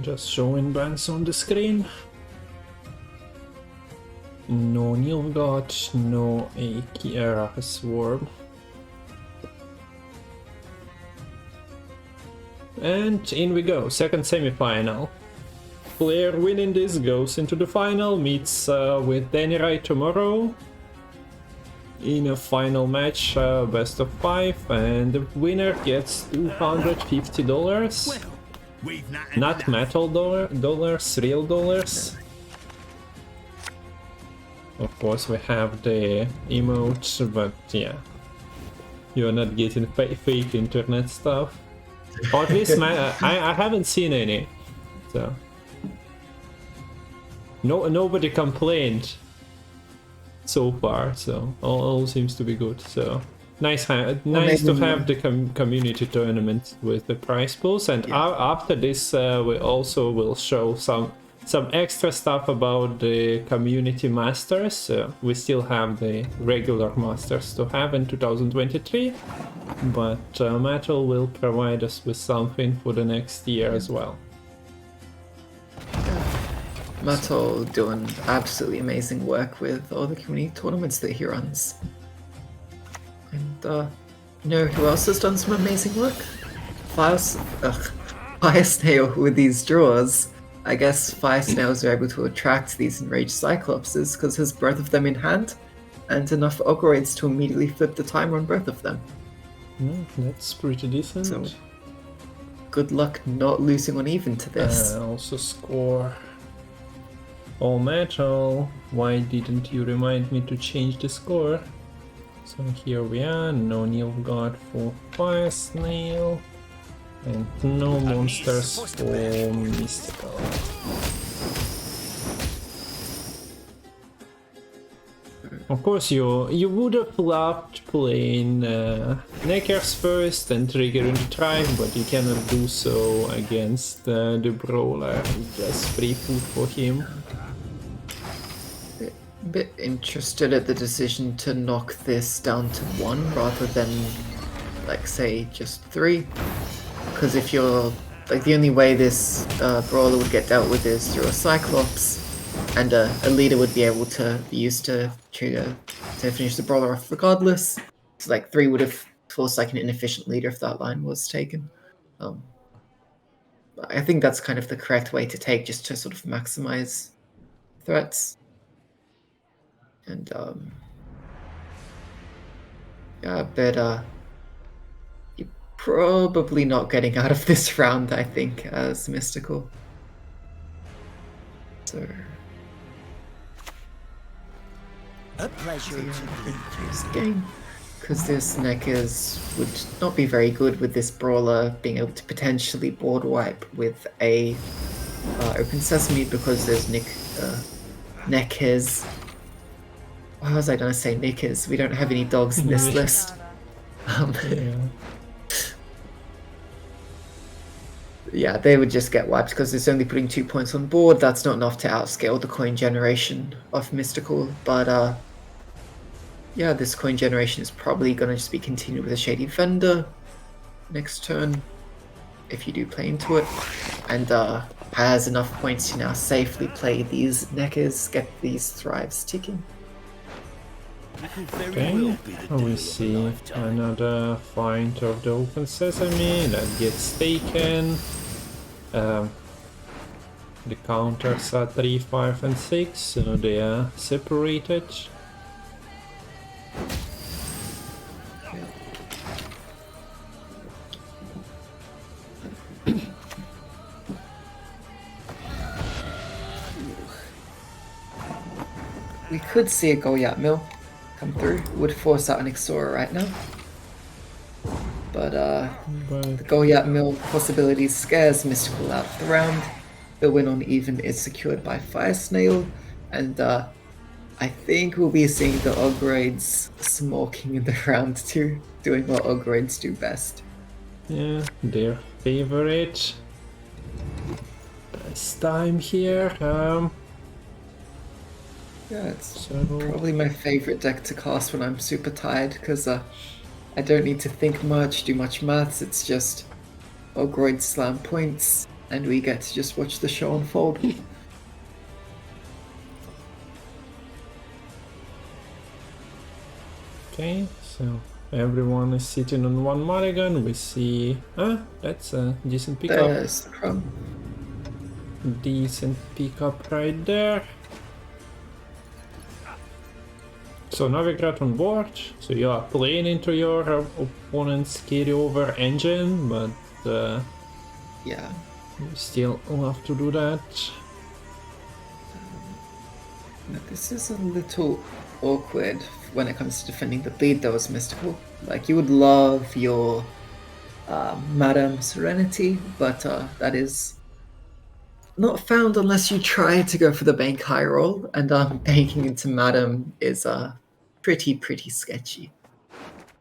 Just showing bans on the screen. No Nilfgaard, no a Kiera Swarm. And in we go, second semi-final. Player winning this goes into the final, meets with Danny Wright tomorrow in a final match, best of 5, and the winner gets $250. Not Matol dollars, real dollars. Of course we have the emotes, but yeah, you're not getting fake internet stuff. Or at least I haven't seen any, so nobody complained so far, so all seems to be good. So nice to have the community tournament with the prize pools, and after this we also will show some extra stuff about the community masters. We still have the regular masters to have in 2023, but Matol will provide us with something for the next year as well. Matol doing absolutely amazing work with all the community tournaments that he runs. And you know who else has done some amazing work? FireSnail with these draws. I guess FireSnails are able to attract these enraged Cyclopses because there's both of them in hand, and enough Ogroids to immediately flip the timer on both of them. That's pretty decent. So, good luck not losing on even to this. Also score. Oh Matol, why didn't you remind me to change the score? So here we are, no Nilfgaard for FireSnail. And no monsters for Mistikal. Of course, you would have loved playing Neckers first and triggering the tribe, but you cannot do so against the Brawler. Just free food for him. A bit interested at the decision to knock this down to 1 rather than, like, say, just 3. Because if you're, like, the only way this brawler would get dealt with is through a Cyclops, and a leader would be able to be used to trigger to finish the brawler off regardless. So, like, 3 would have forced, like, an inefficient leader if that line was taken. I think that's kind of the correct way to take, just to sort of maximize threats. And yeah, but probably not getting out of this round, I think, as Mystical. So, a pleasure to game, because this Neckers would not be very good with this brawler being able to potentially board wipe with a open sesame, because there's Neckers. Why was I gonna say Nickers? We don't have any dogs in this list. Yeah, they would just get wiped because it's only putting 2 points on board. That's not enough to outscale the coin generation of Mystical. But yeah, this coin generation is probably going to just be continued with a Shady Vendor next turn, if you do play into it. And has enough points to now safely play these Neckers, get these Thrives ticking. Okay, we see another find of the open sesame that gets taken. The counters are 3, 5 and 6, so they are separated. We could see a GOLYAT mill come through. It would force out an Ixora right now. But the GOLYAT mill possibility scares Mystical out of the round. The win on even is secured by FireSnail, and I think we'll be seeing the Ogroids smoking in the round 2, doing what Ogroids do best. Yeah, their favorite. Best time here. Yeah, it's probably my favorite deck to cast when I'm super tired, because I don't need to think much, do much maths. It's just Ogroid slam points and we get to just watch the show unfold. Okay, so everyone is sitting on one mulligan. We see... that's a decent pickup. There's the crumb. Decent pickup right there. So Novigrad on board. So you are playing into your opponent's carryover engine, but Yeah. you still have to do that. Now, this is a little awkward when it comes to defending the lead, though, as Mystical. Like, you would love your Madame Serenity, but that is not found unless you try to go for the bank high roll, and banking into Madame is pretty sketchy.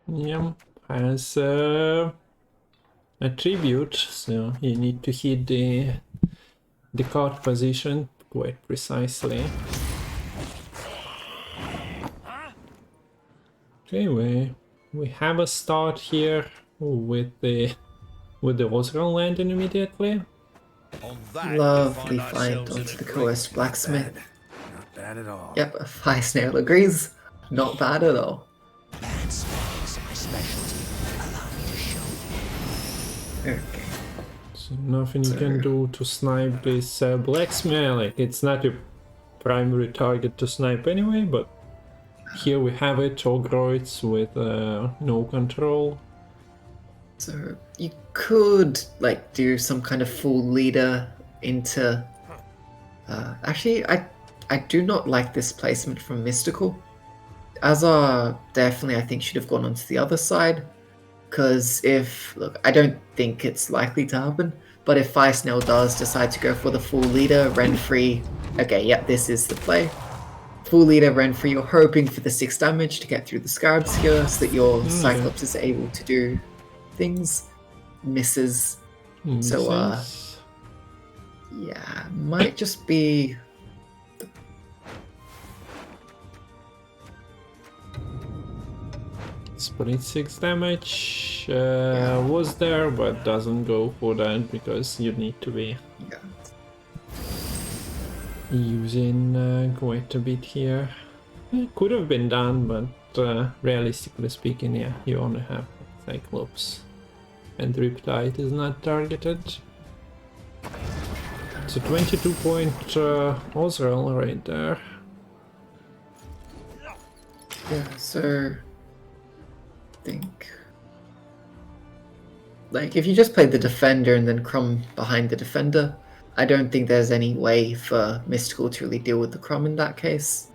Yeah, has a tribute, so you need to hit the card position quite precisely. Okay, we have a start here with the Osran landing immediately. Lovely find onto the coerced blacksmith. Not bad at all. Yep, FireSnail agrees. Not bad at all. That's my specialty. Allow me to show you. Okay. So nothing you can do to snipe this blacksmith. Like, it's not your primary target to snipe anyway, but here we have it, Ogroids with no control. So you could like do some kind of full leader into. Actually, I do not like this placement from Mystical. Azar definitely, I think, should have gone onto the other side. Because look, I don't think it's likely to happen. But if FireSnail does decide to go for the full leader, Renfree, okay, yep, this is the play. Full leader Renfree, you're hoping for the 6 damage to get through the scarabs here, so that your Cyclops is able to do things. Misses. So yeah, might just be Split 6 damage was there, but doesn't go for that because you need to be using quite a bit here. It could have been done, but realistically speaking, yeah, you only have Cyclops. And Riptide is not targeted. It's a 22-point Osrel right there. yeah. So I think like if you just played the defender and then Crumb behind the defender, I don't think there's any way for Mystical to really deal with the Crumb in that case.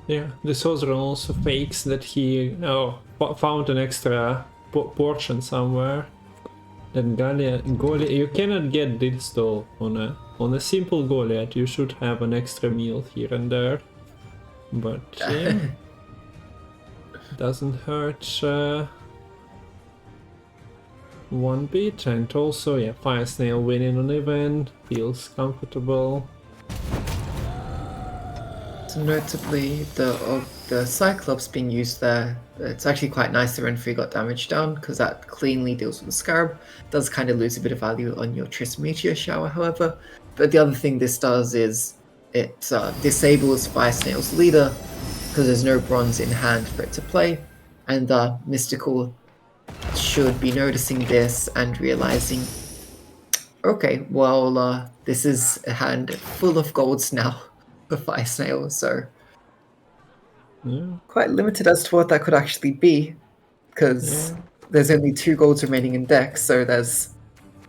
Yeah, the Sorcerer also fakes that he found an extra portion somewhere. Then Goliath, you cannot get this though on a simple Goliath. You should have an extra meal here and there, but yeah, doesn't hurt one bit. And also, yeah, FireSnail winning on event feels comfortable. So notably, the Cyclops being used there, it's actually quite nice that Renfree got damage down, because that cleanly deals with the Scarab. Does kind of lose a bit of value on your Triss Meteor Shower, however. But the other thing this does is it disables FireSnail's leader, because there's no bronze in hand for it to play. And Mystical should be noticing this and realizing, okay, well, this is a hand full of golds now. For FireSnail, so quite limited as to what that could actually be, because there's only 2 golds remaining in deck, so there's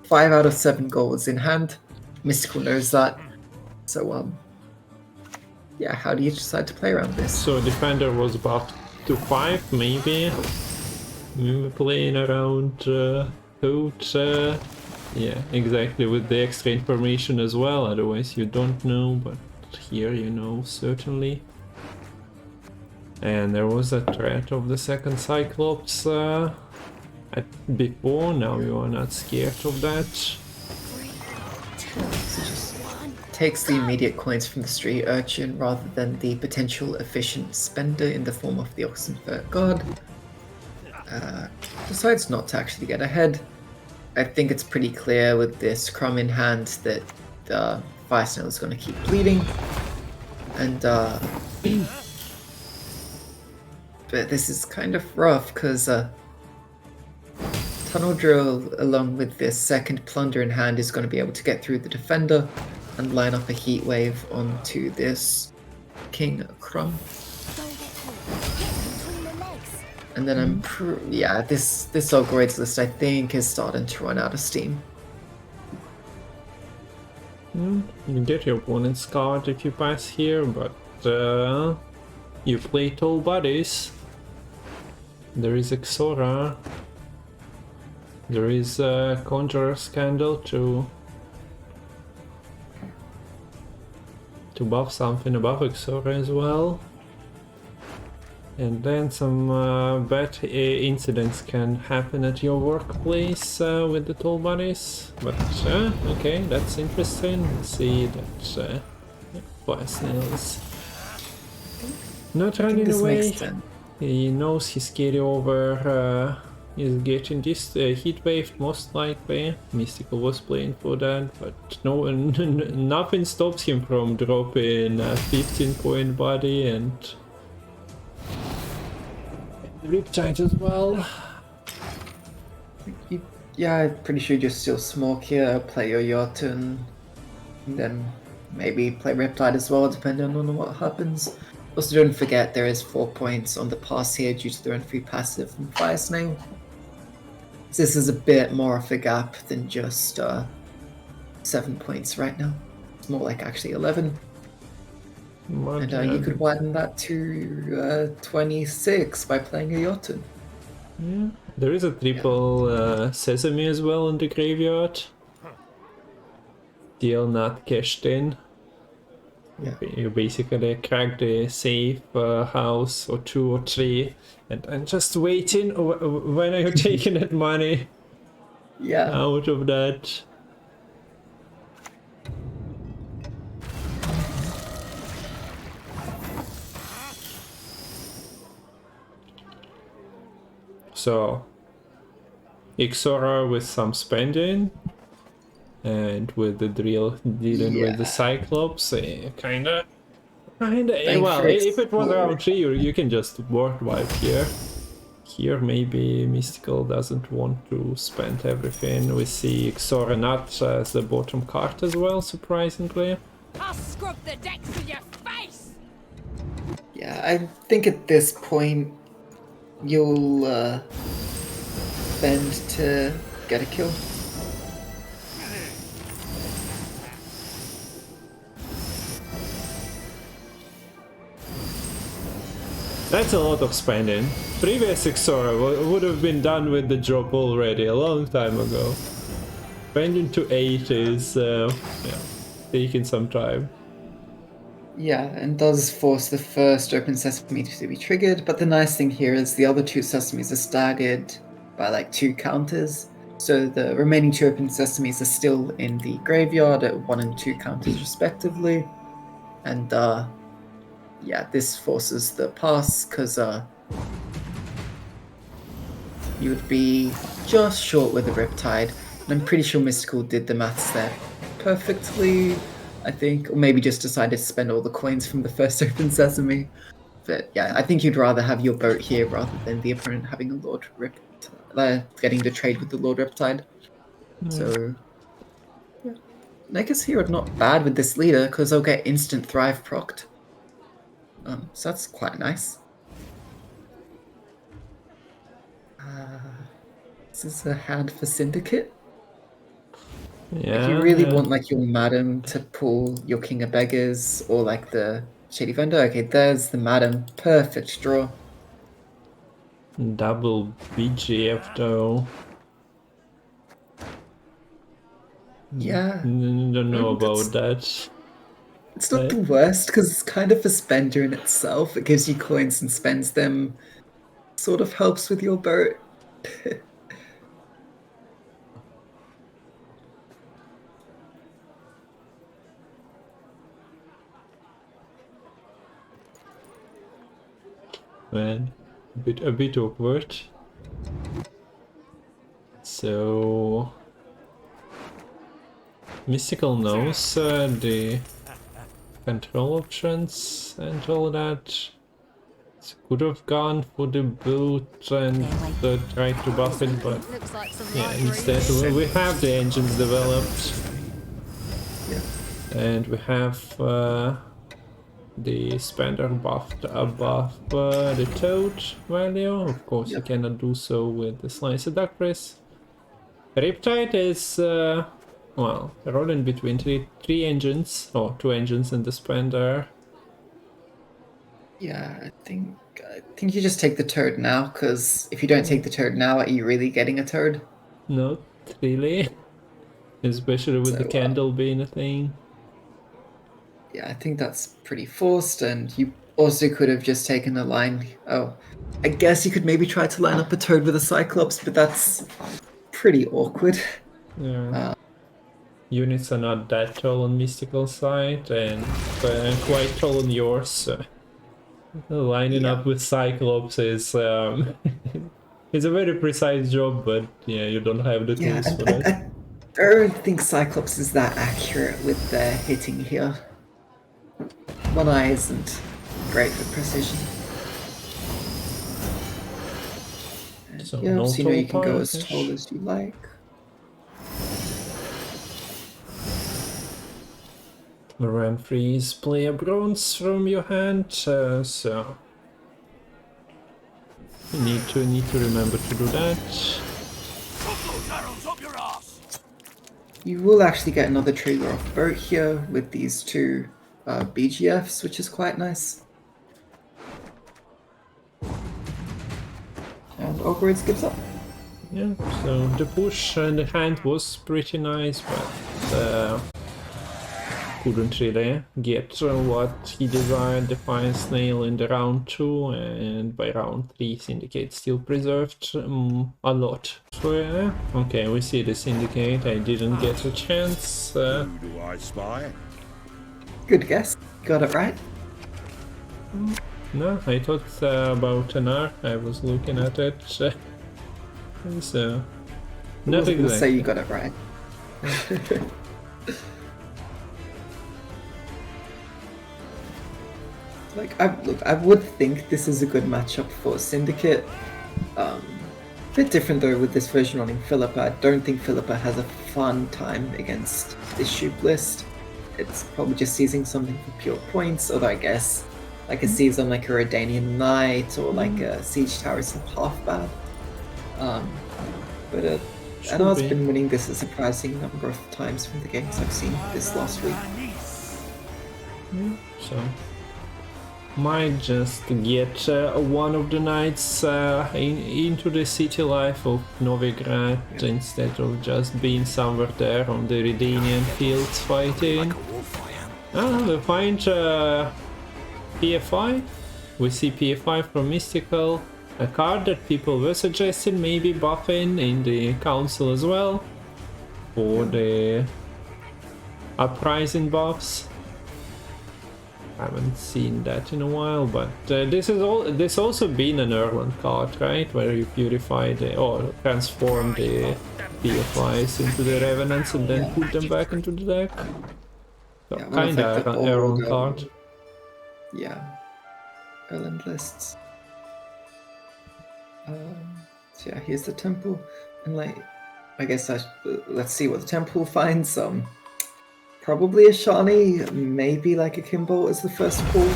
5 out of 7 golds in hand. Mystical knows that, so yeah, how do you decide to play around this? So defender was about to 5, maybe. We were playing around Toad. Yeah, exactly, with the extra information as well, otherwise you don't know, but here you know certainly. And there was a threat of the second Cyclops before, now you are not scared of that. So just takes the immediate coins from the street urchin rather than the potential efficient spender in the form of the Oxenfurt god. Decides not to actually get ahead. I think it's pretty clear with this crumb in hand that FireSnail is going to keep bleeding. And but this is kind of rough because Tunnel Drill, along with this second plunder in hand, is going to be able to get through the defender and line up a heat wave onto this King Crumb. And then this Ogroid's list I think is starting to run out of steam. You get your opponent's card if you pass here, but you play Tall Buddies. There is Exora. There is Conjurer's Candle to buff something above Exora as well. And then some bad incidents can happen at your workplace with the Tall Buddies. But okay, that's interesting. See that FireSnail is not running away. He knows his carryover is getting this heat wave most likely. Mistikal was playing for that, but nothing stops him from dropping a 15-point body and Riptide as well. Yeah, I'm pretty sure you just steal Smoke here, play your Jotun, and then maybe play Riptide as well, depending on what happens. Also, don't forget there is 4 points on the pass here due to the run-free passive from FireSnail. This is a bit more of a gap than just 7 points right now. It's more like actually 11. And you could widen that to 26 by playing a Jotun. Yeah, there is a triple Sesame as well in the graveyard. Still not cashed in. Yeah. You basically crack the safe house or 2 or 3 and just waiting. When are you taking that money out of that? So, Ixora with some spending, and with the drill dealing with the Cyclops, kinda. Well, if it was round 3, you can just board wipe here. Here, maybe Mistikal doesn't want to spend everything. We see Ixora not as the bottom card as well, surprisingly. I'll scrub the decks in your face! Yeah, I think at this point you'll spend to get a kill. That's a lot of spending. Previous Ixora would have been done with the drop already a long time ago. Spending to 8 is taking some time. Yeah, and does force the first Open Sesame to be triggered, but the nice thing here is the other 2 Sesames are staggered by like 2 counters. So the remaining 2 Open Sesames are still in the graveyard at 1 and 2 counters respectively. And yeah, this forces the pass because you would be just short with the Riptide. And I'm pretty sure Mistikal did the maths there perfectly, I think, or maybe just decided to spend all the coins from the first Open Sesame. But yeah, I think you'd rather have your boat here rather than the opponent having a Lord Riptide, getting the trade with the Lord Riptide. So yeah, Nakers here are not bad with this leader because they'll get instant Thrive procced. So that's quite nice. This is a hand for Syndicate. Yeah. If you really want like your Madam to pull your King of Beggars or like the Shady Vendor, okay, there's the Madam. Perfect draw. Double BGF though. Yeah. Don't know about that. It's not the worst because it's kind of a spender in itself. It gives you coins and spends them. Sort of helps with your boat. Man, a bit awkward. So Mystical knows the control options and all that. Could have gone for the boot and tried to buff it, but Looks like some yeah, light instead breeze. we have the engines developed, and we have the spender buffed above the toad value. Of course, you cannot do so with the slicer duck press. Riptide is well, rolling between three engines, or two engines and the spender. Yeah, I think you just take the turd now, because if you don't take the turd now, are you really getting a turd? Not really, especially with the So, candle being a thing. Yeah, I think that's pretty forced, and you also could have just taken a line. Oh, I guess you could maybe try to line up a toad with a cyclops, but that's pretty awkward. Yeah. Units are not that tall on Mystical side, and quite tall on yours. So lining up with Cyclops is it's a very precise job, but yeah, you don't have the Yeah, tools for I that. don't think Cyclops is that accurate with their hitting here. One eye isn't great for precision. So Yeah, no so you can go tall as tall as you like. Moran freeze player bronze from your hand, so you need to remember to do that. You will actually get another trigger off boat here with these two BGFs, which is quite nice. And Ogroid gives up. Yeah, so the push and the hand was pretty nice, but couldn't really get what he desired, the FireSnail in the round 2, and by round 3 Syndicate still preserved a lot. So yeah, okay, we see the Syndicate, I didn't get a chance. Who do I spy? Good guess. Got it right. No, I thought about an hour, I was looking at it, so not We'll exactly. say you got it right. I would think this is a good matchup for Syndicate. A bit different though with this version running Philippa. I don't think Philippa has a fun time against this Shupe list. It's probably just seizing something for pure points, although I guess like a seize on like a Redanian Knight or like a Siege Tower isn't half bad. But Anar's been winning this a surprising number of times from the games I've seen this last week. So might just get one of the knights into the city life of Novigrad instead of just being somewhere there on the Redanian fields fighting. We find PFI. We see PFI from Mystical, a card that people were suggesting maybe buffing in the council as well for the uprising buffs. Haven't seen that in a while, but this also been an Erland card, right? Where you purify or transform the PFIs into the Revenants and then put them back into the deck. So Yeah, kinda like the an Erland old, card. Yeah, Erland lists. So yeah, here's the temple, and like, I guess let's see what the temple finds. Probably a Shani, maybe like a Kimbo as the first pull.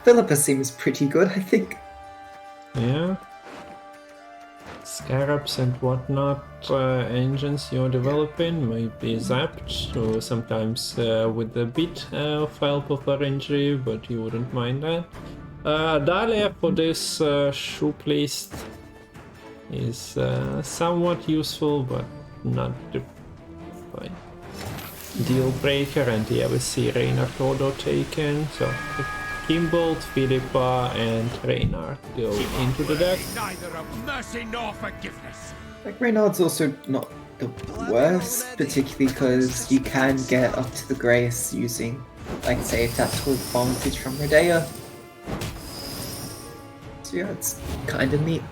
Philippa seems pretty good, I think. Yeah. Scarabs and whatnot engines you're developing might be zapped, or sometimes with a bit of help of RNG, but you wouldn't mind that. Dahlia for this Shupe list is somewhat useful, but not the deal breaker. And yeah, we see Reynard Odo taken, so Kimbold, Philippa, and Reynard go into the deck. Neither of mercy nor forgiveness. Like, Reynard's also not the worst, particularly because you can get up to the Grace using, like, say, a tactical advantage from Redea. So yeah, it's kind of neat.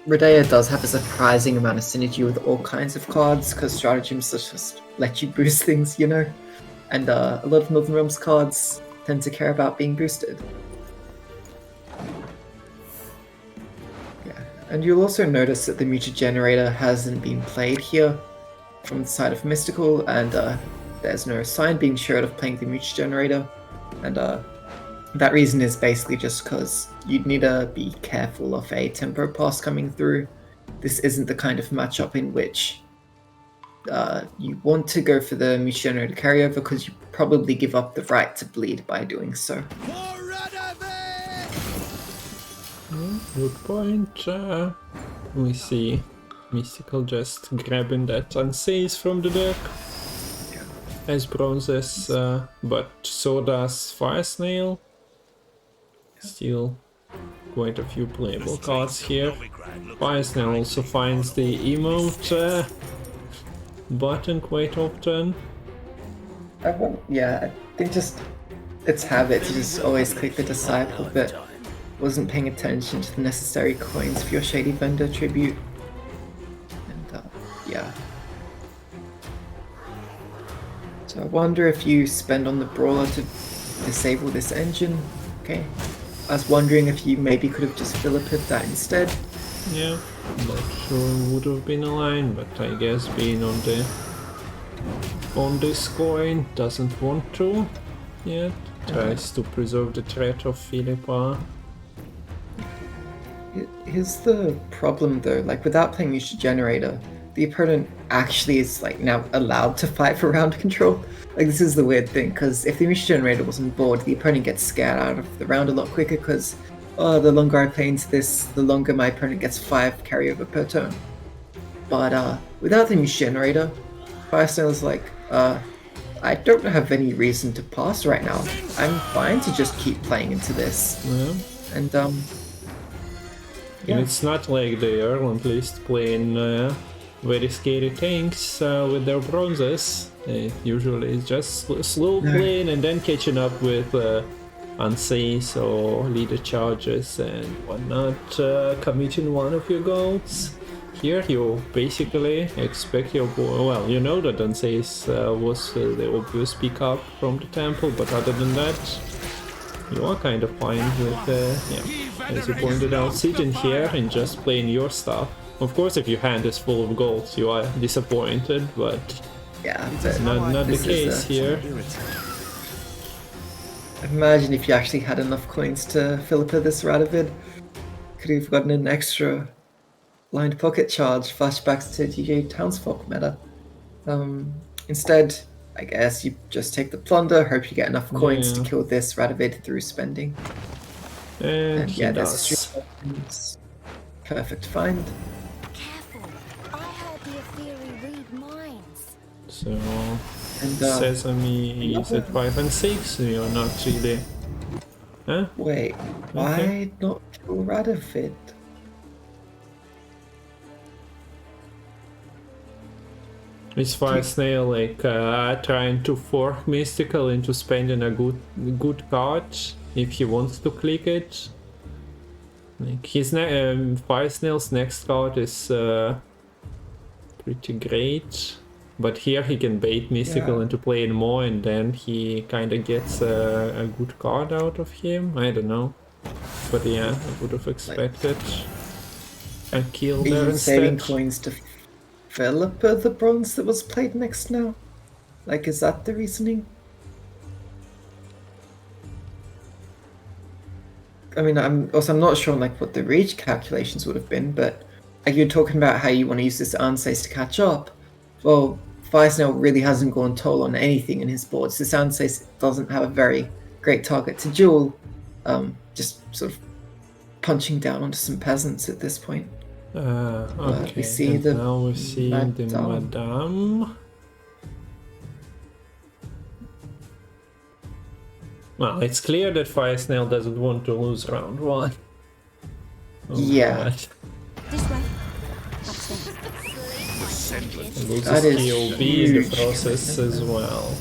Rodea does have a surprising amount of synergy with all kinds of cards, because stratagems just let you boost things, you know? And a lot of Northern Realms cards tend to care about being boosted. Yeah, and you'll also notice that the Muta Generator hasn't been played here from the side of Mystical, and there's no sign being showed of playing the Muta Generator. And that reason is basically just because you'd need to be careful of a tempo pass coming through. This isn't the kind of matchup in which you want to go for the Muta Generator carryover, because you probably give up the right to bleed by doing so. Good point. We see Mystical just grabbing that Unsafe from the deck as bronzes, but so does FireSnail. Still quite a few playable cards here. FireSnail also finds the emote button quite often. I think just it's habit to just always click the Disciple, but wasn't paying attention to the necessary coins for your Shady Vendor tribute. And yeah. So I wonder if you spend on the Brawler to disable this engine. Okay. I was wondering if you maybe could have just Philippid that instead. Yeah, not sure would have been a line, but I guess being on this coin doesn't want to yet. Tries to preserve the threat of Philippa. Here's the problem though, like without playing Muta Generator, the opponent actually is like now allowed to fight for round control. Like this is the weird thing, because if the Muta Generator wasn't bored, the opponent gets scared out of the round a lot quicker, because the longer I play into this, the longer my opponent gets 5 carryover per turn. But without the Muta Generator, FireSnail's like, I don't have any reason to pass right now. I'm fine to just keep playing into this. Yeah. And And it's not like the Erland list playing very scary tanks with their bronzes. Usually it's just slow playing and then catching up with Unsafe or leader charges and whatnot, committing one of your goals. Here you basically expect your well, you know that Unsafe was the obvious pickup from the temple, but other than that, you are kind of fine with, as you pointed out, sitting here and just playing your stuff. Of course, if your hand is full of gold, you are disappointed, but yeah, it's not the case here. Imagine if you actually had enough coins to Philippa this Radovid. Could have gotten an extra blind pocket charge, flashbacks to DJ Townsfolk meta. Instead, I guess you just take the plunder, hope you get enough coins to kill this Radovid through spending. And yeah, there's a does. street weapons. Perfect find. Careful. I heard the Ethereal read minds. So, And Sesame is at 5 and 6, so you're not really... Huh? wait, why not kill Radovid? Is FireSnail like trying to force Mystical into spending a good card if he wants to click it? Like his FireSnail's next card is pretty great, but here he can bait Mystical into playing more, and then he kind of gets a good card out of him. I don't know, but yeah, I would have expected a kill Are there you saving instead. coins to Philippa the bronze that was played next now? Like, is that the reasoning? I mean, I'm not sure like what the reach calculations would have been, but like you're talking about how you want to use this Unsafe to catch up. Well, FireSnail really hasn't gone toll on anything in his boards. This Unsafe doesn't have a very great target to duel. Just sort of punching down onto some peasants at this point. Okay, we see and the now we see the Madame. Well, it's clear that FireSnail doesn't want to lose round 1. Oh Yeah. This way. Loses That is KOB in the huge. process as well.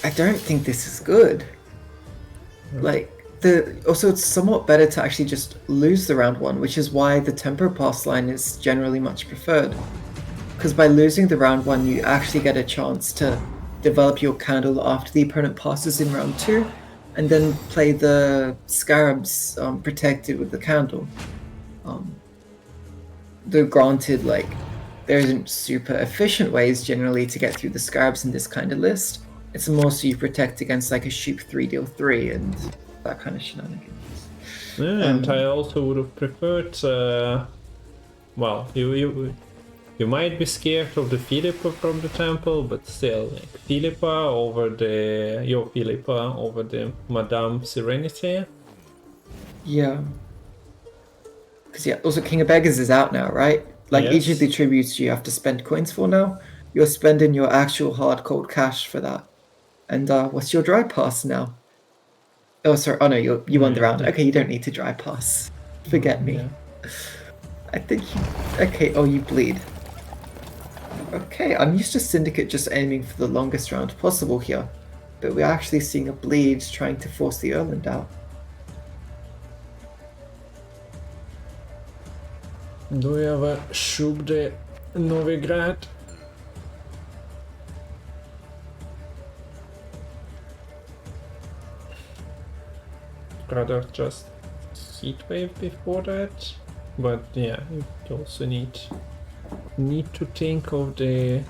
I don't think this is good. Like also it's somewhat better to actually just lose the round 1, which is why the tempo pass line is generally much preferred. Because by losing the round 1, you actually get a chance to develop your candle after the opponent passes in round 2, and then play the scarabs protected with the candle. Though granted, like, there isn't super efficient ways generally to get through the scarabs in this kind of list. It's more so you protect against like a Shupe 3 deal 3 and that kind of shenanigans. Yeah, and I also would have preferred, well, you might be scared of the Philippa from the temple, but still, like, Philippa over the Madame Serenity. Yeah. Because yeah, also King of Beggars is out now, right? Like, Yes. each of the tributes you have to spend coins for now, you're spending your actual hard cold cash for that. And what's your dry pass now? Oh, sorry. Oh no, you won the round. Okay, you don't need to dry pass. Forget me. Yeah. I think you... Okay, oh, you bleed. Okay, I'm used to Syndicate just aiming for the longest round possible here. But we're actually seeing a bleed trying to force the Erland out. Do we have a Shupe de Novigrad? Rather just Heatwave before that, but yeah, you also need to think of the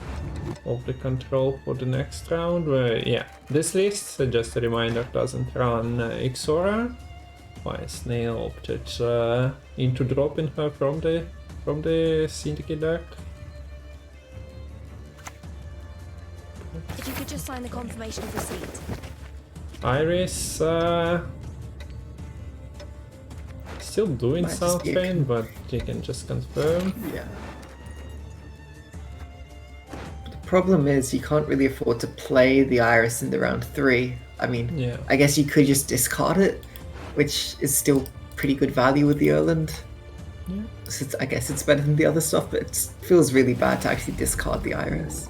control for the next round. Where yeah, this list, just a reminder, doesn't run Ixora. FireSnail opted into dropping her from the Syndicate deck. If you could just sign the confirmation of receipt. Iris still doing Might just be a something, but you can just confirm. Yeah. The problem is you can't really afford to play the Iris in the round 3. I mean, Yeah. I guess you could just discard it, which is still pretty good value with the Erland. Yeah. So I guess it's better than the other stuff, but it feels really bad to actually discard the Iris.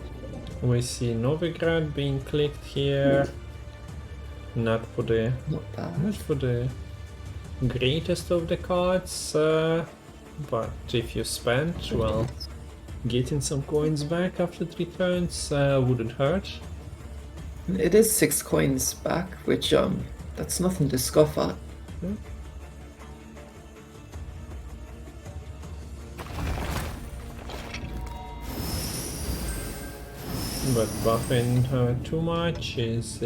We see Novigrad being clicked here. Not for the greatest of the cards, but if you spend, well, getting some coins back after 3 turns wouldn't hurt. It is 6 coins back, which that's nothing to scoff at. Yeah. But buffing her too much is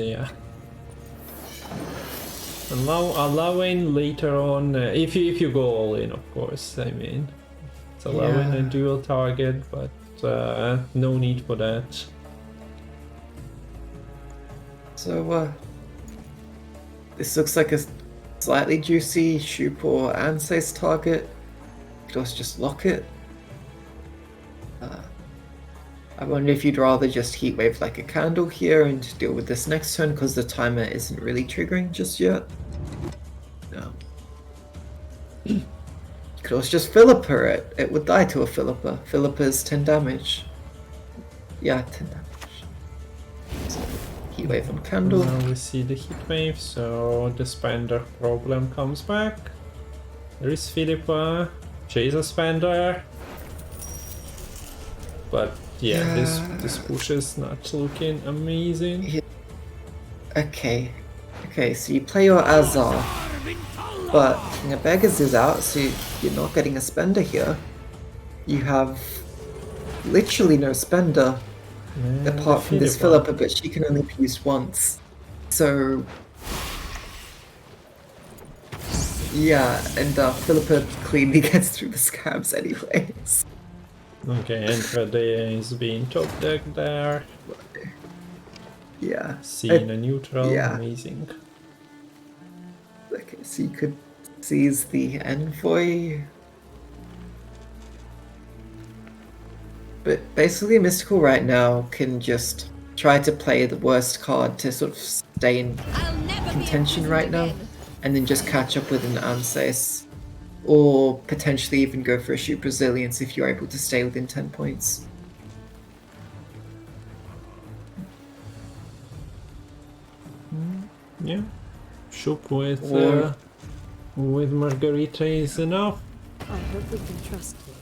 allowing later on, if you go all in, of course. I mean, it's allowing a dual target, but no need for that. So this looks like a slightly juicy Shupe or Ansei's target. You could also just lock it. I wonder if you'd rather just heatwave like a candle here and deal with this next turn because the timer isn't really triggering just yet. No. You could also just Philippa it. It would die to a Philippa. Philippa's 10 damage. Yeah, 10 damage. So, heatwave on candle. Now we see the heatwave, so the spender problem comes back. There is Philippa, chase a spender. But yeah, this push is not looking amazing. Yeah. Okay, so you play your Azar, but King of Beggars is out, so you're not getting a spender here. You have literally no spender, apart from this Philippa, but she can only be used once. So yeah, and Philippa cleanly gets through the scabs anyways. Okay, Entrade is being top decked there. Yeah. Seeing a neutral, yeah. amazing. Okay, so you could seize the Envoy. But basically Mystical right now can just try to play the worst card to sort of stay in contention right now, and then just catch up with an Anses. Or potentially even go for a Shupe Resilience if you're able to stay within 10 points. Yeah. Shupe Or- with Margarita is enough. I hope we can trust you.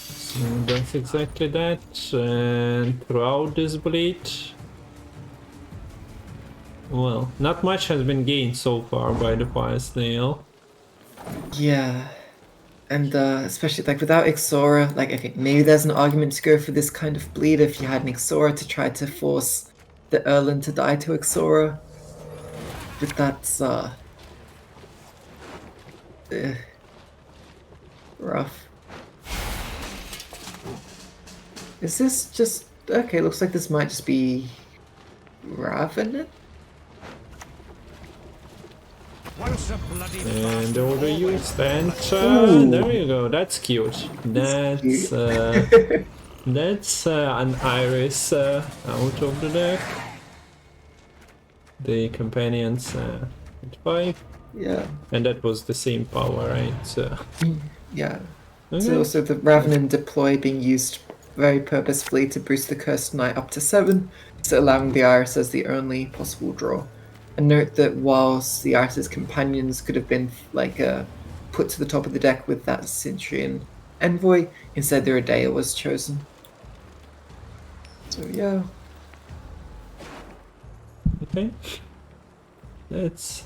So that's exactly that. And throughout this bleed, well, not much has been gained so far by the FireSnail. Yeah. And especially like without Ixora, like okay, maybe there's an argument to go for this kind of bleed if you had an Ixora to try to force the Erland to die to Ixora. But that's rough. Is this just okay? Looks like this might just be Ravenant. Once a bloody And order used, and Ooh. there you go. That's cute. That's cute. that's an Iris out of the deck. The companions at 5, Yeah, and that was the same power, right? So yeah. okay. So also the Ravenant deploy being used very purposefully to boost the Cursed Knight up to 7, so allowing the Iris as the only possible draw. And note that whilst the Iris's companions could have been like put to the top of the deck with that Cintrian Envoy, instead the Redea was chosen. So yeah. Okay. That's,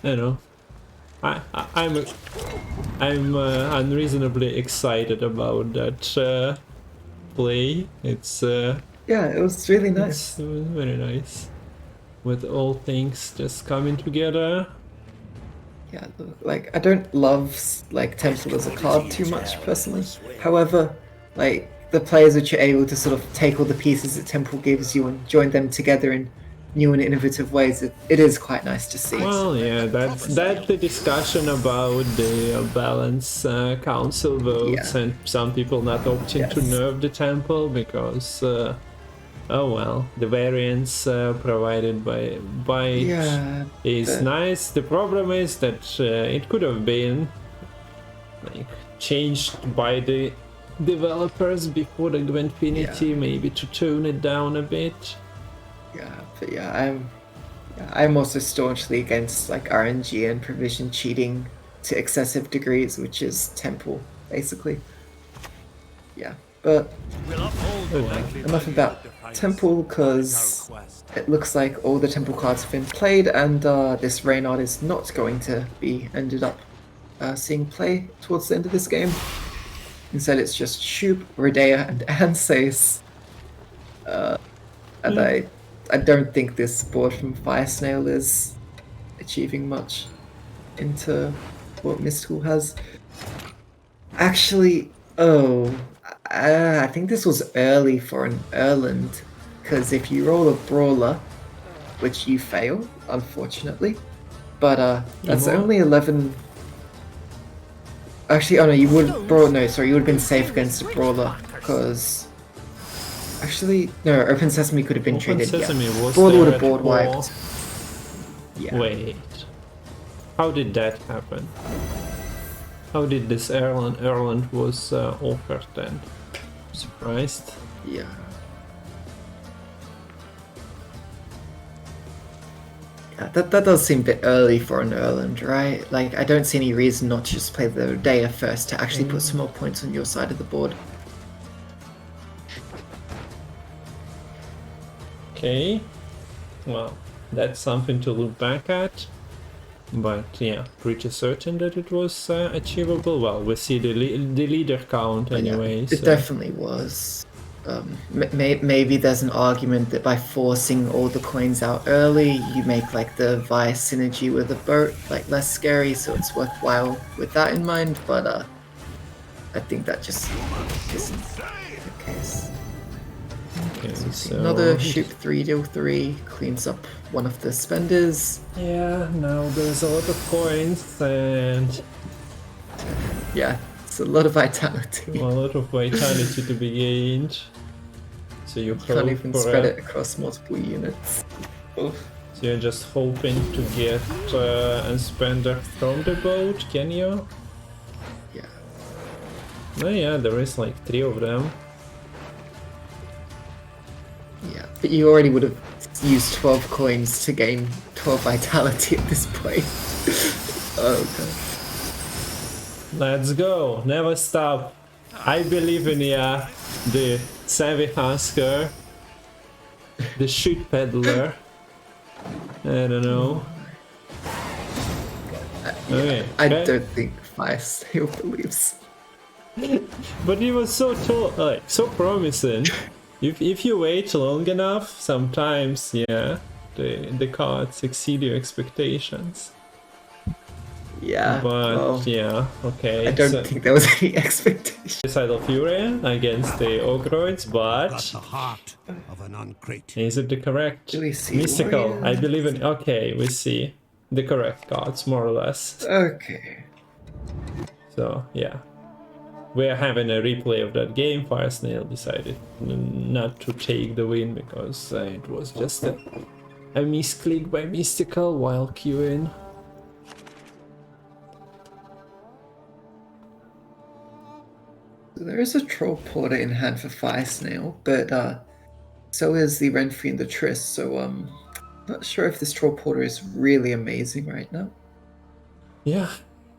I don't know. I'm unreasonably excited about that play. It's Yeah, it was really nice. it was very nice. With all things just coming together. Yeah, like I don't love like Temple as a card too much personally. However, like the players which are able to sort of take all the pieces that Temple gives you and join them together in new and innovative ways, it is quite nice to see. Well, yeah, that's the discussion about the balance council votes and some people not opting to nerf the temple because, oh well, the variance provided by it is nice. The problem is that it could have been like changed by the developers before the Gwentfinity, maybe to tone it down a bit. Yeah, but I'm also staunchly against like RNG and provision cheating to excessive degrees, which is Temple, basically. Yeah, but enough about Temple, because it looks like all the Temple cards have been played, and this Reynard is not going to be ended up seeing play towards the end of this game. Instead, it's just Shupe, Redea, and Ansace. And I don't think this board from FireSnail is achieving much into what Mistikal has. Actually, I think this was early for an Erland, because if you roll a Brawler, which you fail, unfortunately, but that's only 11... Actually, oh no, you would you would have been safe against a Brawler, because... Actually, no, Open Sesame could have been Open traded, Sesame was Brawler would there have board at wiped. Yeah. Wait, how did that happen? How did this Erland was offered then? Surprised? Yeah. Yeah, that does seem a bit early for an Erland, right? Like, I don't see any reason not to just play the Redea first to actually put some more points on your side of the board. Okay, well, that's something to look back at, but yeah, pretty certain that it was achievable. Well, we see the leader count anyway. Yeah, it definitely was. Maybe there's an argument that by forcing all the coins out early, you make like the Vice synergy with the boat like less scary, so it's worthwhile with that in mind, but I think that just isn't the case. Okay, so another Shupe 3 deal 3 cleans up one of the spenders. Yeah, now there's a lot of coins and yeah, it's a lot of vitality. a lot of vitality to be gained. So you can't even spread it across multiple units. Oof. So you're just hoping to get a spender from the boat, can you? Yeah. Oh yeah, there is like 3 of them. Yeah, but you already would have use 12 coins to gain 12 vitality at this point. Oh god. Let's go. Never stop. I believe in ya. The savvy husker. The shoot peddler. I don't know. Okay. I don't think FireSnail believes. But he was so so promising. If you wait long enough, sometimes yeah, the cards exceed your expectations. Yeah, But well, yeah, okay. I don't think there was any expectation. Suicidal Fury against the Ogroids, Got but the heart of an uncrate. is it the correct? Do we see Mystical? warriors? I believe in. Okay, we see the correct cards, more or less. Okay. So yeah, we're having a replay of that game. FireSnail decided not to take the win because it was just a misclick by Mystical while queuing. There is a Troll Porter in hand for FireSnail, but so is the Renfrey and the Triss, so not sure if this Troll Porter is really amazing right now. Yeah,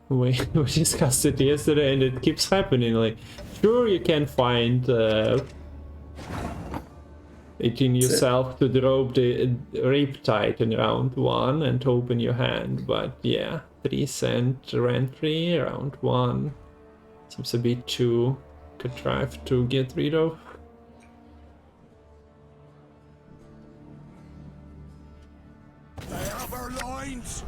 we discussed it yesterday and it keeps happening. Like, sure, you can find it in yourself to drop the Riptide in round 1 and open your hand, but yeah, 3-cent Renfrey round 1 seems a bit too contrived to get rid of. They have our lines.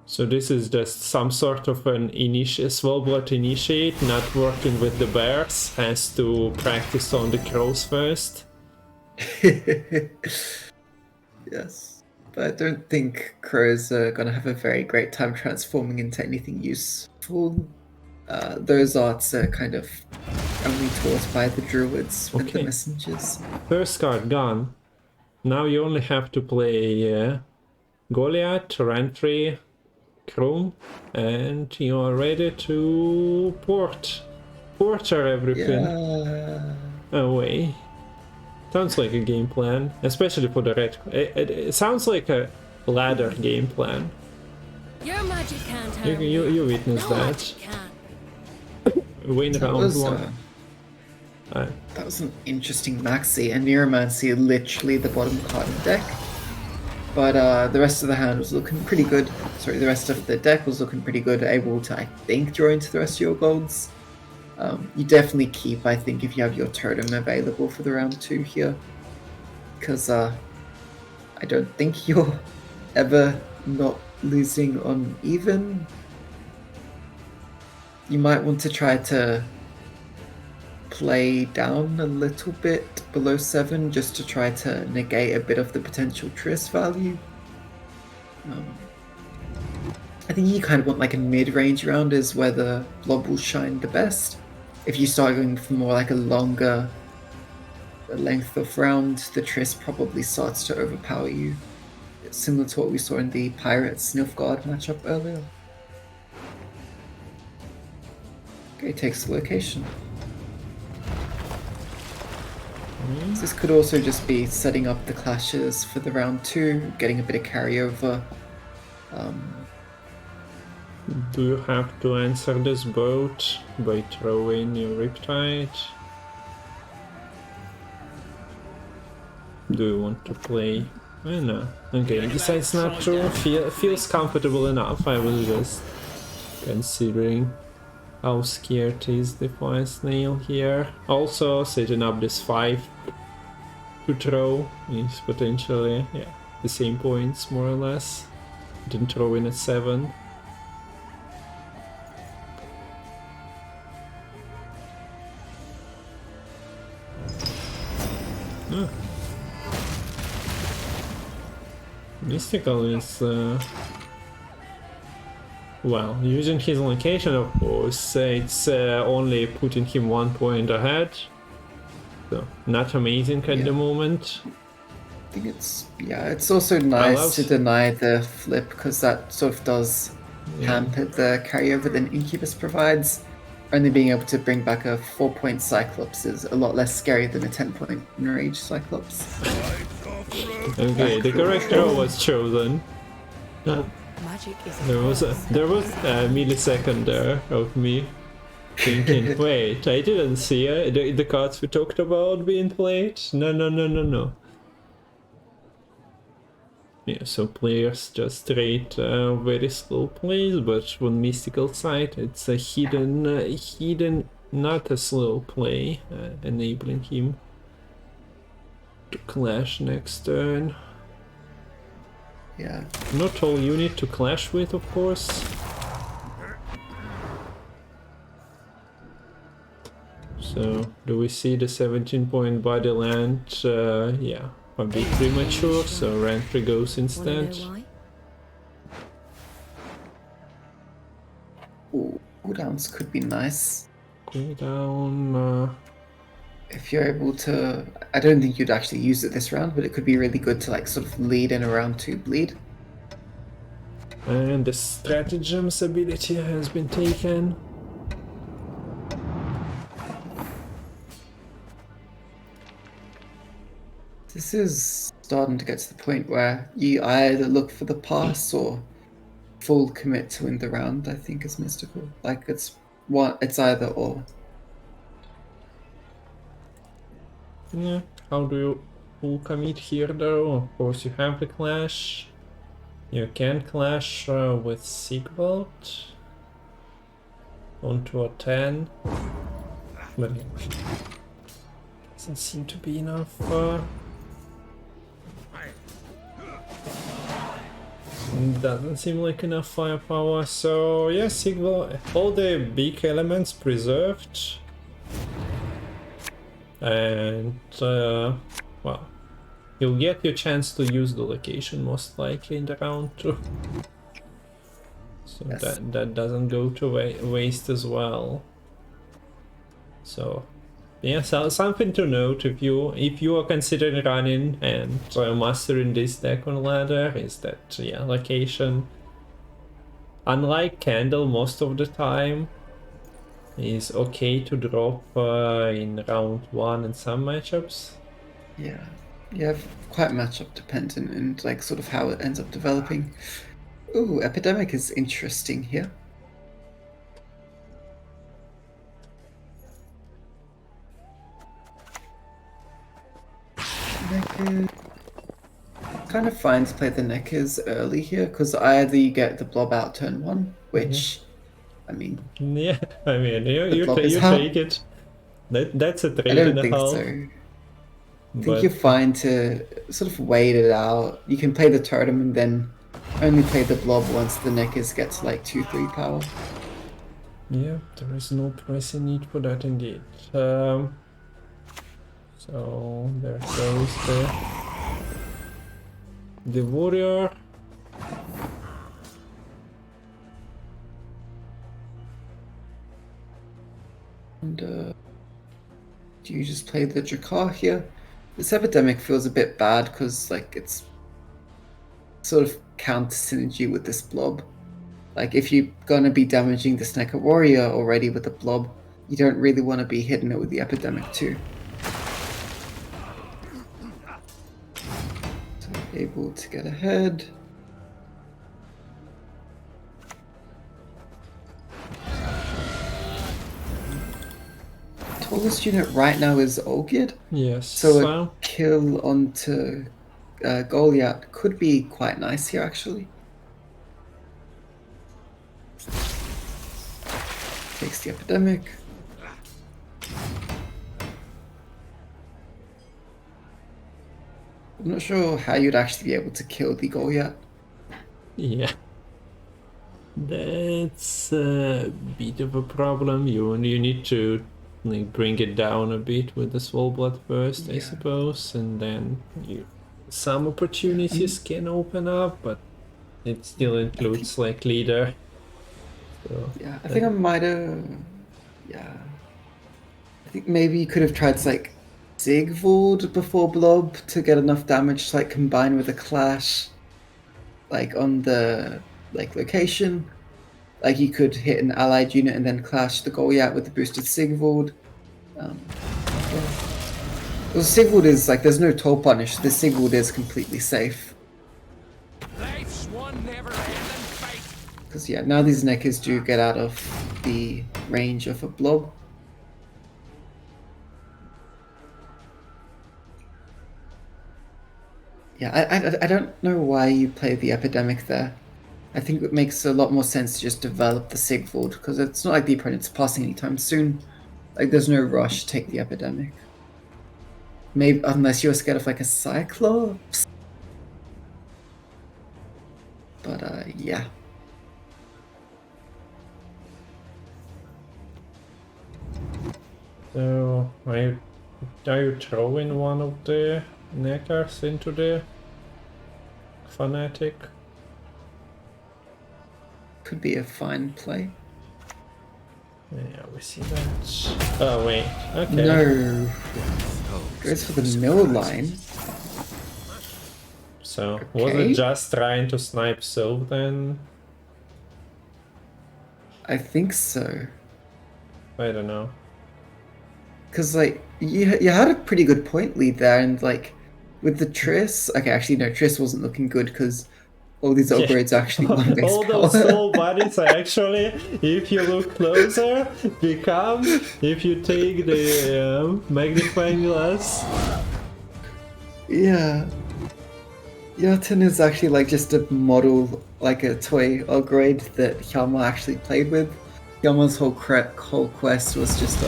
So this is just some sort of an Swellblood initiate, not working with the bears, has to practice on the crows first. Yes, but I don't think crows are gonna have a very great time transforming into anything useful. Those arts are kind of only taught by the druids with the Okay. messengers. First card gone. Now you only have to play GOLYAT, Renfrey, Chrome, and you are ready to porter everything away. Sounds like a game plan, especially for the red. It sounds like a ladder game plan. Your magic can't hurt You witnessed no that. magic can. Win That round was, 1. that was an interesting maxi, and Neuromancy literally the bottom card of the deck. But the rest of the hand was looking pretty good. Sorry, the rest of the deck was looking pretty good, able to, I think, draw into the rest of your golds. You definitely keep, I think, if you have your totem available for the round 2 here. Because I don't think you're ever not losing on even. You might want to try to play down a little bit below 7 just to try to negate a bit of the potential Triss value. I think you kind of want like a mid-range round is where the blob will shine the best. If you start going for more like a longer length of round, the Triss probably starts to overpower you. It's similar to what we saw in the Pirates Nilfgaard matchup earlier. Okay, takes the location. This could also just be setting up the clashes for the round 2, getting a bit of carryover. Do you have to answer this boat by throwing your Riptide? Do you want to play? I don't know. Okay, decides not to. Feels comfortable enough. I was just considering how scared is the FireSnail here. Also, setting up this 5 to throw is potentially the same points more or less. Didn't throw in at 7. Mystical is well, using his location, of course, it's only putting him 1 point ahead. So, not amazing at the moment. I think it's also nice to deny the flip because that sort of does hamper the carryover that Incubus provides. only being able to bring back a 4-point Cyclops is a lot less scary than a 10-point Enrage Cyclops. Okay, the correct draw was chosen. Magic is There was a millisecond there of me thinking, wait, I didn't see the cards we talked about being played. No. Yeah, so players just trade very slow plays, but on mystical side, it's a hidden, not a slow play, enabling him to clash next turn. Yeah. Not all unit to clash with, of course. So, do we see the 17-point body land? Yeah, a bit premature, so Rantry goes instead. Ooh, cooldowns could be nice. Cooldown. If you're able to... I don't think you'd actually use it this round, but it could be really good to like sort of lead in a round 2 bleed. And the stratagems ability has been taken. This is starting to get to the point where you either look for the pass or full commit to win the round, I think is mystical. Like it's either or. Yeah, how do you full commit here though? Of course you have the clash. You can clash with Sigvald onto a 10. But doesn't seem to be enough. Doesn't seem like enough firepower, so yeah, Sigvald, all the big elements preserved. And, well, you'll get your chance to use the location most likely in the round too. So Yes. that doesn't go to waste as well. So yeah, so something to note if you are considering running and mastering this deck on ladder is that yeah, location, unlike Candle most of the time, is okay to drop in round 1 in some matchups. Yeah. Yeah, quite matchup dependent and like sort of how it ends up developing. Ooh, Epidemic is interesting here. Kind of fine to play the Neckers early here because either you get the blob out turn 1, which I mean, Yeah, I mean you blob is take it. That's a I trade don't and a think half. so. I think But you're fine to sort of wait it out. You can play the totem and then only play the blob once the Neckers get to like 2-3 power. yeah, there is no pressing need for that indeed. So there goes the warrior. And do you just play the Drakar here? This Epidemic feels a bit bad because like it's sort of counter synergy with this blob. Like if you're gonna be damaging the Snecker Warrior already with the blob, you don't really want to be hitting it with the Epidemic too. So able to get ahead. Tallest unit right now is Olgierd. Yes. So a kill onto GOLYAT could be quite nice here, actually. Takes the Epidemic. I'm not sure how you'd actually be able to kill the GOLYAT. Yeah. That's a bit of a problem. You need to like bring it down a bit with the Swole Blood first, I suppose, and then some opportunities can open up, but it still includes like leader. So, yeah, I think I might have. Yeah, I think maybe you could have tried to like Sigvald before Blob to get enough damage to like combine with a clash, like on the like location. Like you could hit an allied unit and then clash the Goliath with the boosted Sigvald. Yeah. Well, Sigvald is like, there's no toll punish. The Sigvald is completely safe. Life's one never-ending fight. Because yeah, now these Neckers do get out of the range of a blob. Yeah, I don't know why you play the Epidemic there. I think it makes a lot more sense to just develop the Sigvald, because it's not like the opponent's passing anytime soon. Like, there's no rush to take the Epidemic. Maybe, unless you're scared of, like, a Cyclops. But, yeah. So, are you throwing one of the Neckars into the Fanatic? Could be a fine play. Yeah, we see that. Oh, wait. Okay. No. Goes for the mill line. So, was it just trying to snipe Sylve then? I think so. I don't know. Because, like, you had a pretty good point lead there, and, like, with the Triss... Okay, actually, no, Triss wasn't looking good, because all these Ogroids actually one base all those soul bodies are actually, if you look closer, become, if you take the magnifying glass. Yeah. Jotun is actually, like, just a model, like a toy Ogroid that Hjalmar actually played with. Hjalmar's whole quest was just,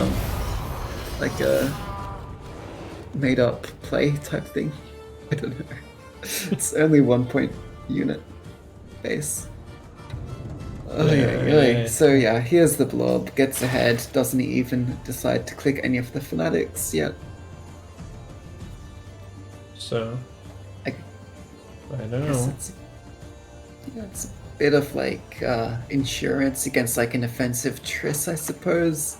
like a made-up play type thing. I don't know. It's only 1 point unit base. Oh, so yeah, here's the blob, gets ahead, doesn't even decide to click any of the fanatics yet. So, I don't Guess know. It's a bit of like insurance against like an offensive Triss, I suppose.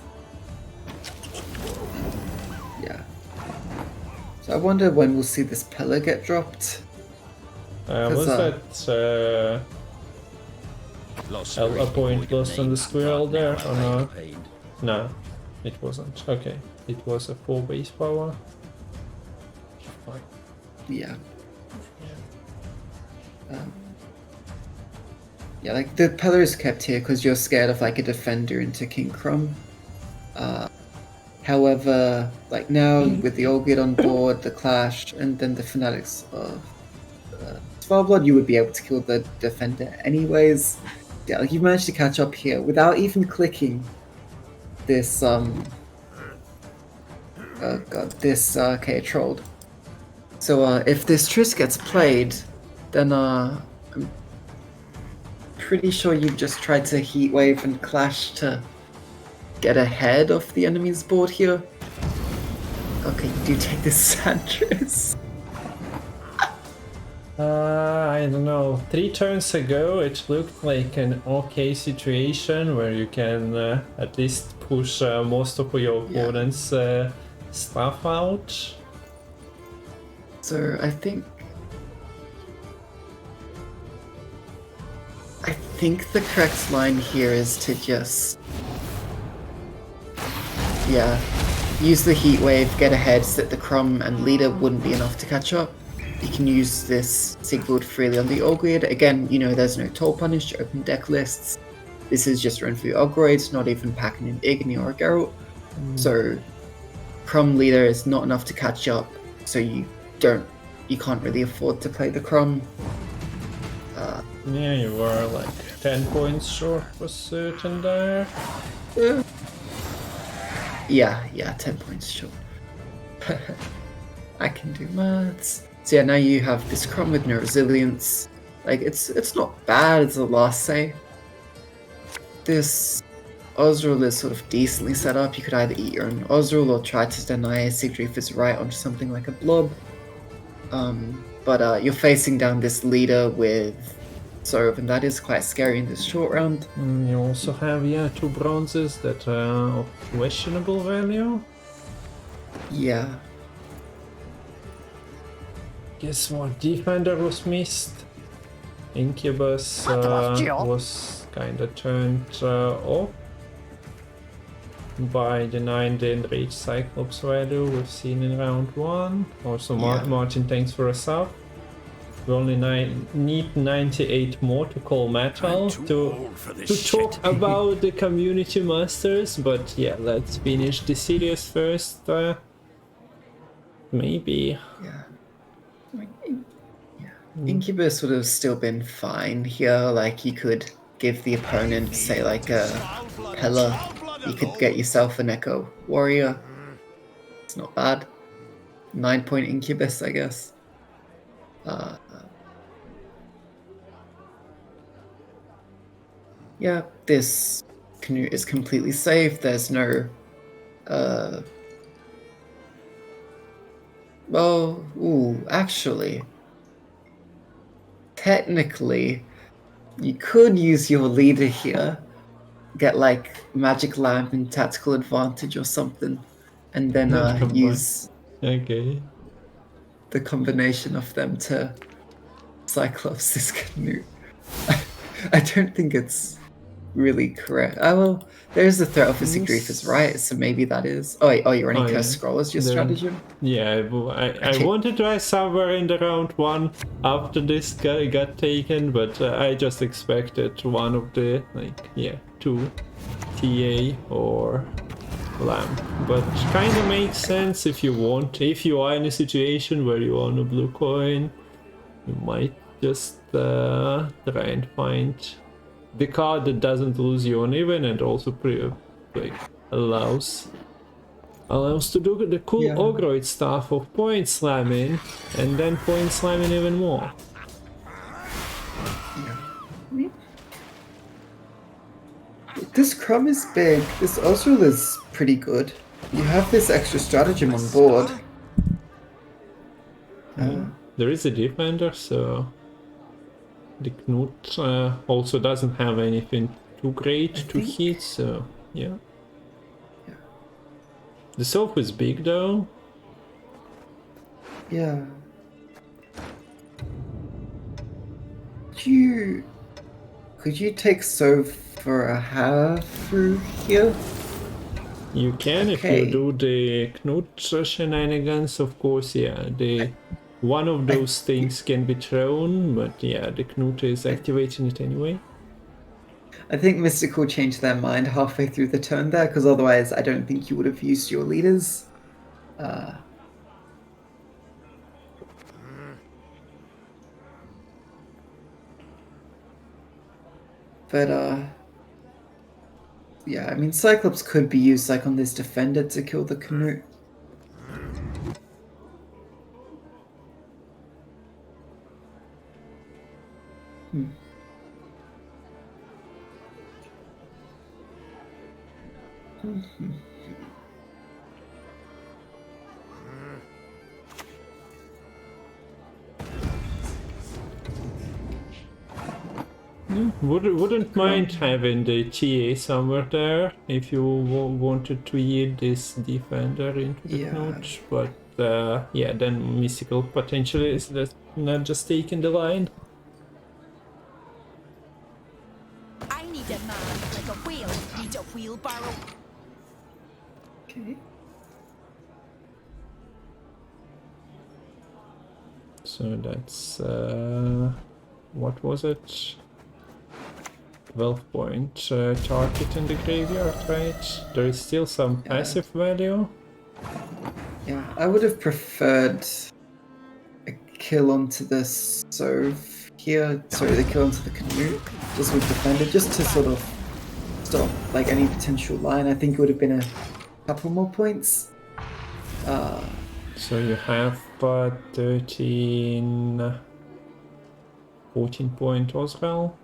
Yeah. So I wonder when we'll see this Pella get dropped. Was that a point lost on the squirrel there or no? No, it wasn't. Okay, it was a 4 base power. Fine. Yeah. Yeah, like the Pella is kept here because you're scared of like a defender into King Crumb. However, like now with the Olgid on board, the Clash, and then the Fanatics of Spellblood, you would be able to kill the defender anyways. Yeah, like you've managed to catch up here without even clicking this oh god, this okay, trolled. So if this Triss gets played, then I'm pretty sure you've just tried to Heatwave and Clash to get ahead of the enemy's board here. Okay, you do take this Sandris. I don't know. 3 turns ago, it looked like an okay situation where you can at least push most of your opponent's stuff out. So I think the correct line here is to just use the heat wave, get ahead, set the Crumb, and leader wouldn't be enough to catch up. You can use this Sigvald freely on the Ogroid. Again, you know, there's no toll punish, open deck lists. This is just run for your Ogroids, not even packing in Igni or Geralt. So Crumb leader is not enough to catch up, so you can't really afford to play the Crumb. Yeah, you were like 10 points short for certain there. Yeah, 10 points short. I can do maths. So yeah, now you have this Crumb with no resilience. Like, it's not bad as a last say. This Osrul is sort of decently set up. You could either eat your own Osrul or try to deny Sigrid if it's right onto something like a blob. But you're facing down this leader with Sorov, and that is quite scary in this short round. You also have, 2 bronzes that are of questionable value. Yeah. Guess what? Defender was missed. Incubus was kinda turned off by the 9 enraged Cyclops value we've seen in round 1. Also, Martin, thanks for a sub. We only need 98 more to call Matol to talk about the community masters, but yeah, let's finish the series first. Maybe. Yeah. Incubus would have still been fine here. Like, you could give the opponent, say, like a Pella. You could get yourself an Echo Warrior. It's not bad. 9-point Incubus, I guess. Yeah, this Canute is completely safe. There's no... well, actually... Technically, you could use your leader here. Get, like, Magic Lamp and Tactical Advantage or something. And then use... Okay. the combination of them to Cyclops this Canute. I don't think it's really correct. Oh, well, there's the threat of Physic Grief is right, so maybe that is... Oh, you're running Curse Scroll as your stratagem? Yeah, I wanted to try somewhere in the round 1 after this guy got taken, but I just expected one of the, like, 2 TA or Lamp. But kind of makes sense if you want. If you are in a situation where you want a blue coin, you might just try and find the card that doesn't lose you on even and also allows to do the cool Ogroid stuff of point slamming and then point slamming even more. This Crumb is big. This Osril is pretty good. You have this extra stratagem on board. There is a defender, so the Knut also doesn't have anything too great to hit, so yeah. The Soph is big though. Yeah. Could you take Soph for a half through here? You can if you do the Knut shenanigans, of course, yeah. One of those things can be thrown, but yeah, the Knut is activating it anyway. I think Mystical changed their mind halfway through the turn there, because otherwise I don't think you would have used your leaders. Yeah, I mean, Cyclops could be used like on this defender to kill the Canute. Wouldn't mind having the TA somewhere there if you wanted to yield this defender into the Knut, but yeah, then Mystical potentially is not just taking the line. I need a man like a whale needs a wheelbarrow. Okay. So that's what was it? 12-point target in the graveyard, right? There is still some passive value. Yeah, I would have preferred a kill onto the Soph here. Sorry, the kill onto the Canute, just with defender, just to sort of stop like any potential line. I think it would have been a couple more points. So you have 14 point Oswell.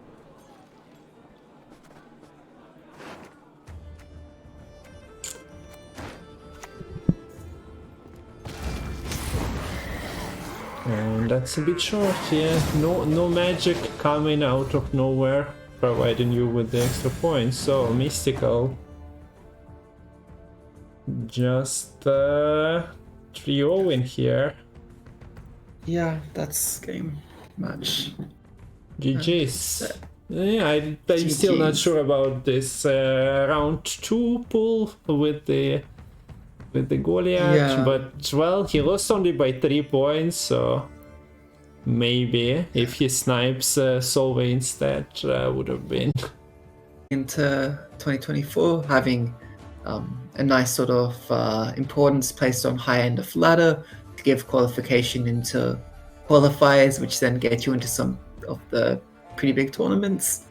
And that's a bit short, yeah. No magic coming out of nowhere, providing you with the extra points. So Mystical just 3-0 in here. Yeah, that's game match. GG's. Yeah, I'm still not GGs. sure about this round 2 pull with the GOLYAT, Yeah. but well, he lost only by 3 points, so maybe if he snipes Solvay instead, would have been. Into 2024, having a nice sort of importance placed on high end of ladder to give qualification into qualifiers, which then get you into some of the pretty big tournaments.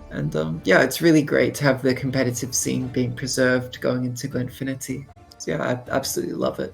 And yeah, it's really great to have the competitive scene being preserved going into Gwentfinity. So yeah, I absolutely love it.